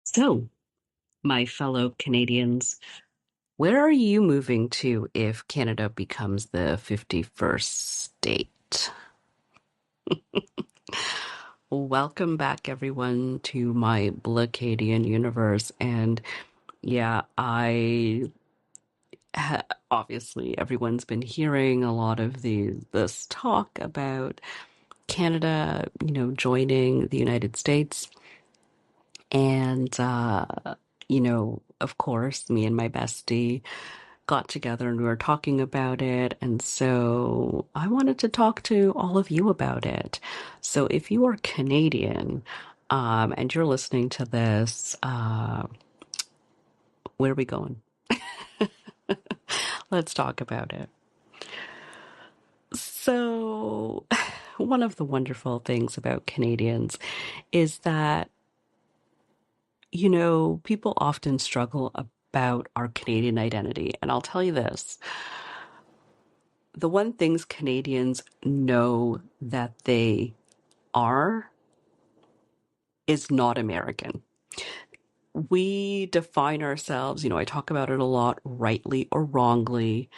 So, my fellow Canadians, where are you moving to if Canada becomes the 51st state? Welcome back, everyone, to my Blacadian universe. And yeah, obviously everyone's been hearing a lot of this talk about Canada, joining the United States. And, of course, me and my bestie got together and we were talking about it. And so I wanted to talk to all of you about it. So if you are Canadian, and you're listening to this, where are we going? Let's talk about it. So, one of the wonderful things about Canadians is that people often struggle about our Canadian identity. And I'll tell you this, the one things Canadians know that they are is not American. We define ourselves, I talk about it a lot, rightly or wrongly,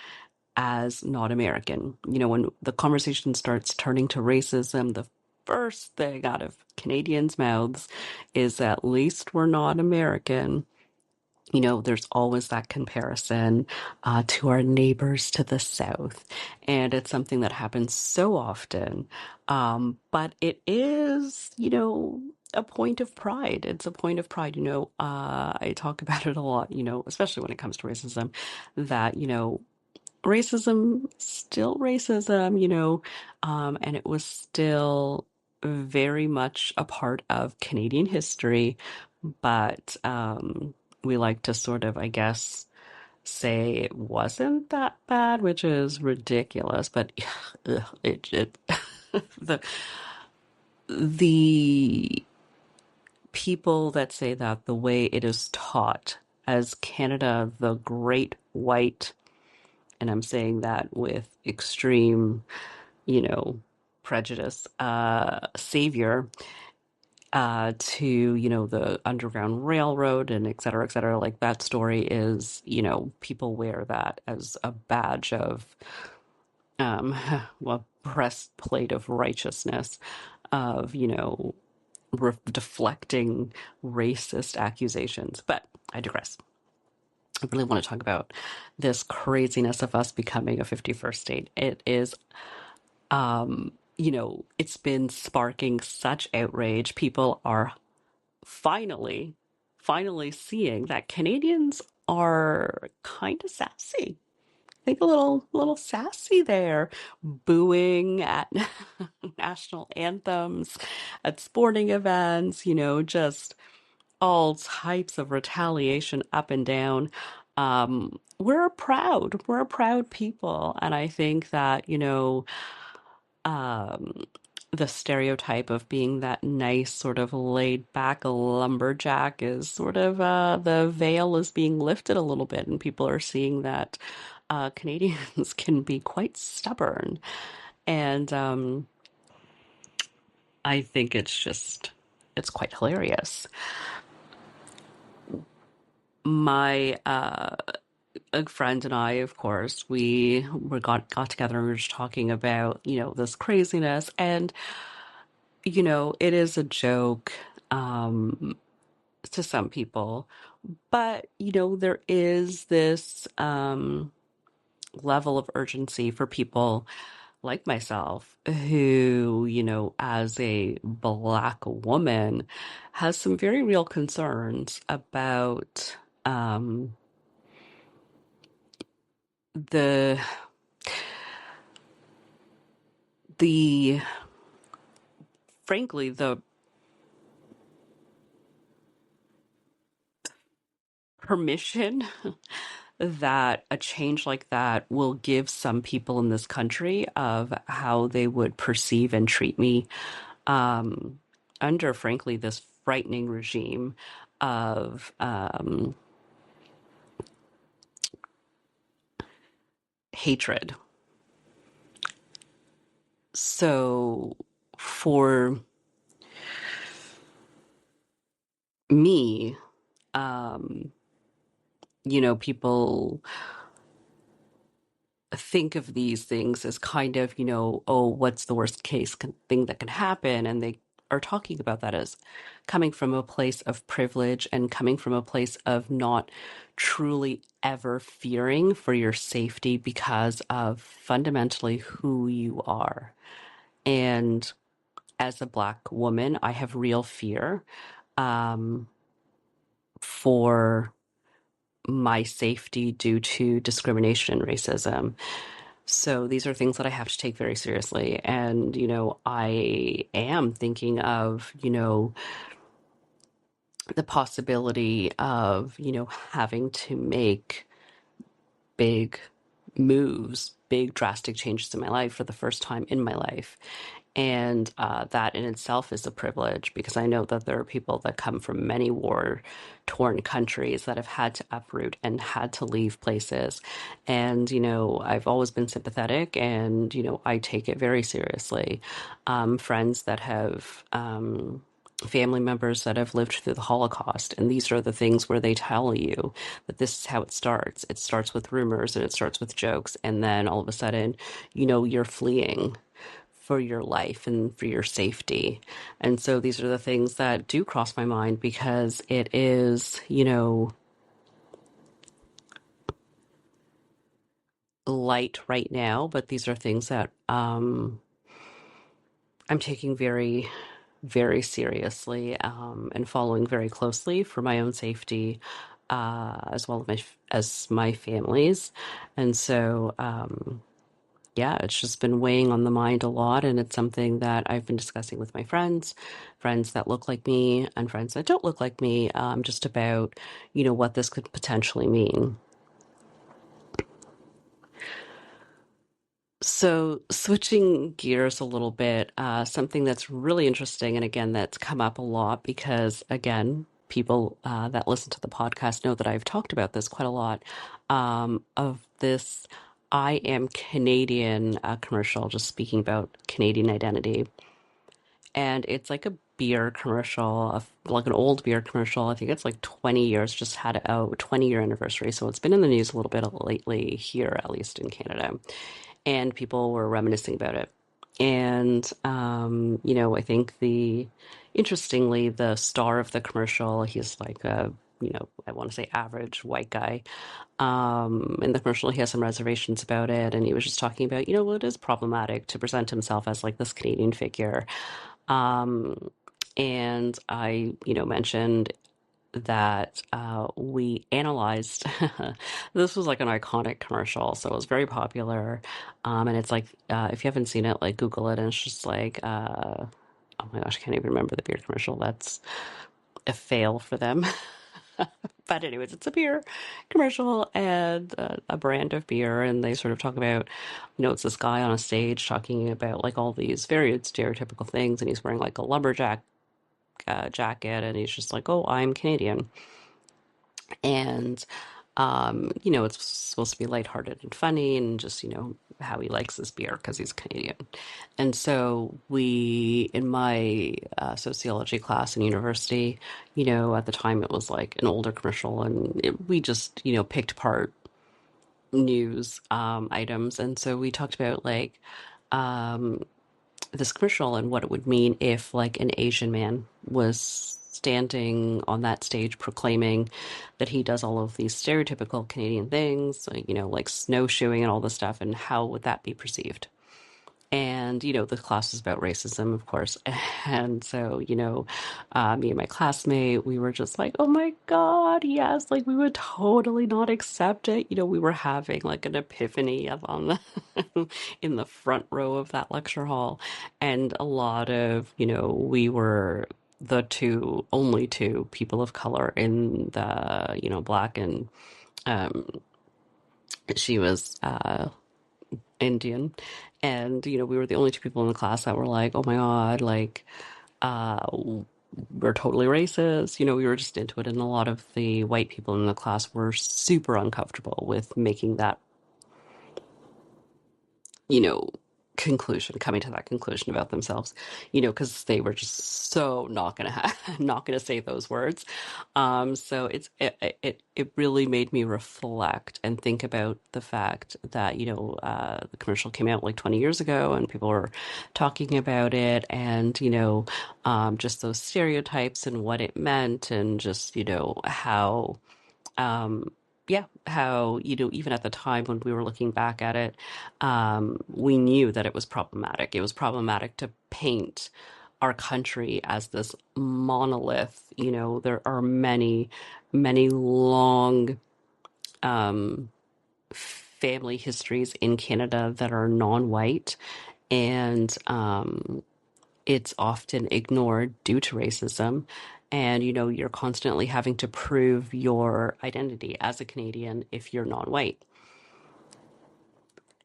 as not American. When the conversation starts turning to racism, the first thing out of Canadians' mouths is at least we're not American. There's always that comparison to our neighbors to the south. And it's something that happens so often. But it is, a point of pride. It's a point of pride. I talk about it a lot, especially when it comes to racism, that, racism, still racism, and it was still very much a part of Canadian history. But we like to sort of, I guess, say it wasn't that bad, which is ridiculous. But it the the people that say that, the way it is taught as Canada, the great white, and I'm saying that with extreme, you know, prejudice, savior, to, the Underground Railroad and et cetera, et cetera. Like that story is, people wear that as a badge of, um, well, breastplate of righteousness, of, deflecting racist accusations. But I digress. I really want to talk about this craziness of us becoming a 51st state. It is, it's been sparking such outrage. People are finally, finally seeing that Canadians are kind of sassy. I think a little sassy there, booing at national anthems, at sporting events, just all types of retaliation up and down. We're a proud people. And I think that, um, the stereotype of being that nice, sort of laid back lumberjack is sort of, the veil is being lifted a little bit, and people are seeing that Canadians can be quite stubborn. And I think it's quite hilarious. My a friend and I, of course, we got together and we were just talking about, this craziness. And, it is a joke to some people, but, there is this level of urgency for people like myself who, as a Black woman, has some very real concerns about the the frankly the permission that a change like that will give some people in this country of how they would perceive and treat me, um, under, frankly, this frightening regime of hatred. So for me, um, people think of these things as kind of, oh, what's the worst case thing that can happen? And they are talking about that as coming from a place of privilege and coming from a place of not truly ever fearing for your safety because of fundamentally who you are. And as a Black woman, I have real fear um, for my safety due to discrimination and racism. So these are things that I have to take very seriously. And, I am thinking of, the possibility of, having to make big moves, big drastic changes in my life for the first time in my life. And that in itself is a privilege because I know that there are people that come from many war-torn countries that have had to uproot and had to leave places. And, I've always been sympathetic and, I take it very seriously. Friends that have family members that have lived through the Holocaust. And these are the things where they tell you that this is how it starts. It starts with rumors and it starts with jokes. And then all of a sudden, you're fleeing for your life and for your safety. And so these are the things that do cross my mind because it is, light right now, but these are things that I'm taking very, very seriously and following very closely for my own safety, as well as my family's. And so, yeah, it's just been weighing on the mind a lot. And it's something that I've been discussing with my friends that look like me and friends that don't look like me, just about, what this could potentially mean. So, switching gears a little bit, something that's really interesting, and again, that's come up a lot because, again, people that listen to the podcast know that I've talked about this quite a lot, of this I am Canadian commercial, just speaking about Canadian identity. And it's like a beer commercial, like an old beer commercial. I think it's like 20 years, just had a 20-year anniversary. So it's been in the news a little bit lately here, at least in Canada. And people were reminiscing about it. And, I think interestingly, the star of the commercial, he's like I want to say average white guy. In the commercial, he has some reservations about it. And he was just talking about, well, it is problematic to present himself as like this Canadian figure. Um, and I, mentioned that we analyzed. This was like an iconic commercial, so it was very popular. And it's like, if you haven't seen it, like Google it, and it's just like, oh my gosh, I can't even remember the beer commercial. That's a fail for them. But anyways, it's a beer commercial and a brand of beer, and they sort of talk about, it's this guy on a stage talking about like all these very stereotypical things, and he's wearing like a lumberjack jacket, and he's just like, "Oh, I'm Canadian," and it's supposed to be lighthearted and funny, and just how he likes his beer because he's Canadian. And so we, in my sociology class in university, at the time it was like an older commercial, and we just picked apart news items, and so we talked about like this commercial and what it would mean if like an Asian man was standing on that stage proclaiming that he does all of these stereotypical Canadian things, like snowshoeing and all this stuff, and how would that be perceived? And, the class is about racism, of course. And so, me and my classmate, we were just like, oh my God, yes, like we would totally not accept it. We were having like an epiphany on the in the front row of that lecture hall. And a lot of, we were the only two people of color in the, Black and she was Indian. And, we were the only two people in the class that were like, oh my God, like, uh, we're totally racist. We were just into it. And a lot of the white people in the class were super uncomfortable with making that, you know, coming to that conclusion about themselves, because they were just so not gonna not gonna say those words. So it really made me reflect and think about the fact that the commercial came out like 20 years ago, and people were talking about it, and just those stereotypes and what it meant, and just how um, yeah, how, even at the time when we were looking back at it, we knew that it was problematic. It was problematic to paint our country as this monolith. There are many, many long family histories in Canada that are non-white, and it's often ignored due to racism. And, you're constantly having to prove your identity as a Canadian if you're non-white.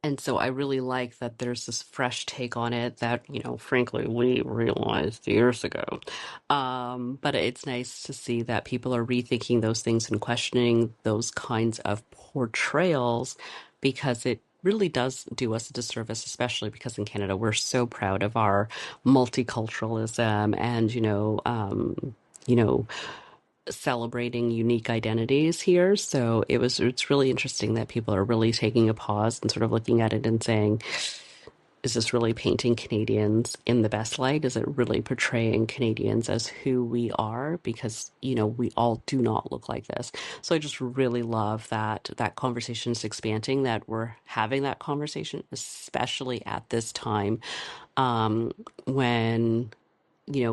And so I really like that there's this fresh take on it that, frankly, we realized years ago. But it's nice to see that people are rethinking those things and questioning those kinds of portrayals, because it really does do us a disservice, especially because in Canada we're so proud of our multiculturalism and, you know, celebrating unique identities here. So it's really interesting that people are really taking a pause and sort of looking at it and saying, is this really painting Canadians in the best light? Is it really portraying Canadians as who we are? Because, we all do not look like this. So I just really love that conversation is expanding, that we're having that conversation, especially at this time, when,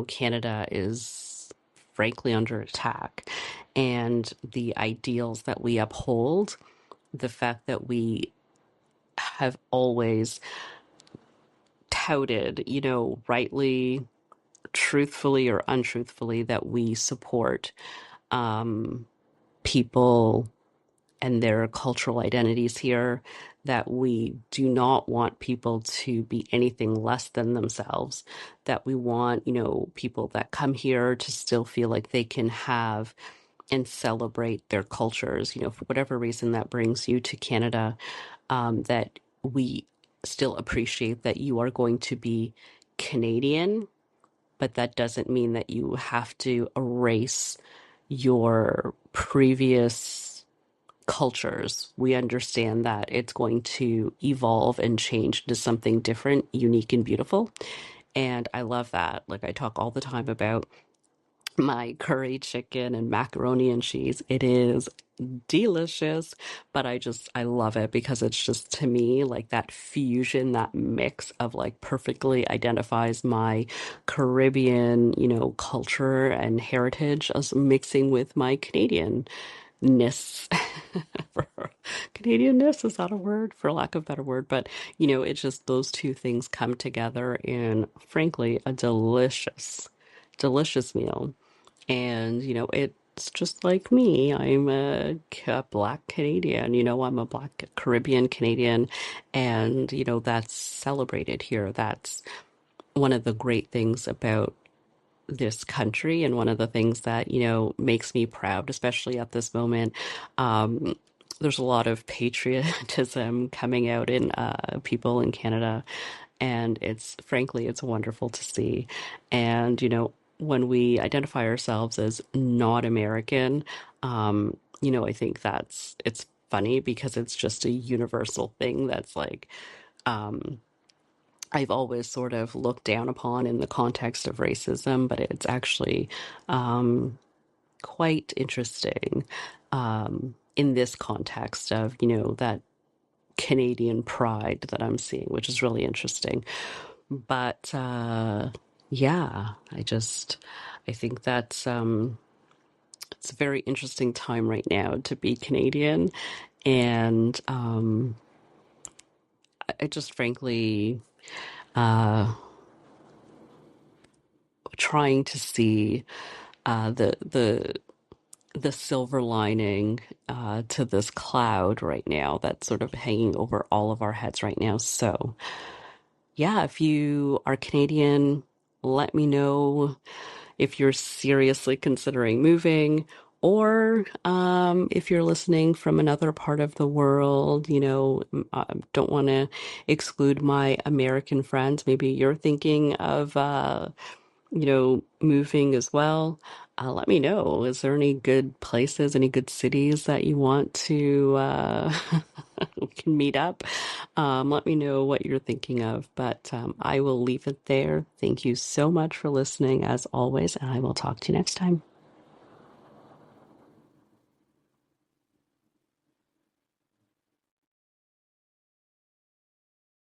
Canada is frankly under attack, and the ideals that we uphold, the fact that we have always touted, rightly, truthfully or untruthfully, that we support people and their cultural identities here, that we do not want people to be anything less than themselves, that we want, people that come here to still feel like they can have and celebrate their cultures, for whatever reason that brings you to Canada, that we still appreciate that you are going to be Canadian, but that doesn't mean that you have to erase your previous cultures. We understand that it's going to evolve and change into something different, unique, and beautiful. And I love that. Like, I talk all the time about my curry chicken and macaroni and cheese. It is delicious, but I love it because it's just, to me, like that fusion, that mix of like perfectly identifies my Caribbean, culture and heritage as mixing with my Canadianness. Canadianness, is that a word? For lack of a better word. But, it's just those two things come together in, frankly, a delicious, delicious meal. And, it's just like me. I'm a Black Canadian, I'm a Black Caribbean Canadian, and, that's celebrated here. That's one of the great things about this country, and one of the things that, makes me proud, especially at this moment. There's a lot of patriotism coming out in people in Canada, and it's wonderful to see. And, when we identify ourselves as not American, I think it's funny because it's just a universal thing that's like, I've always sort of looked down upon in the context of racism, but it's actually quite interesting in this context of, that Canadian pride that I'm seeing, which is really interesting. But yeah, I think that's it's a very interesting time right now to be Canadian, and I just frankly trying to see the silver lining to this cloud right now that's sort of hanging over all of our heads right now. So yeah, if you are Canadian, let me know if you're seriously considering moving, Or if you're listening from another part of the world, don't want to exclude my American friends. Maybe you're thinking of, moving as well. Let me know. Is there any good places, any good cities that you want to we can meet up? Let me know what you're thinking of. But I will leave it there. Thank you so much for listening, as always, and I will talk to you next time.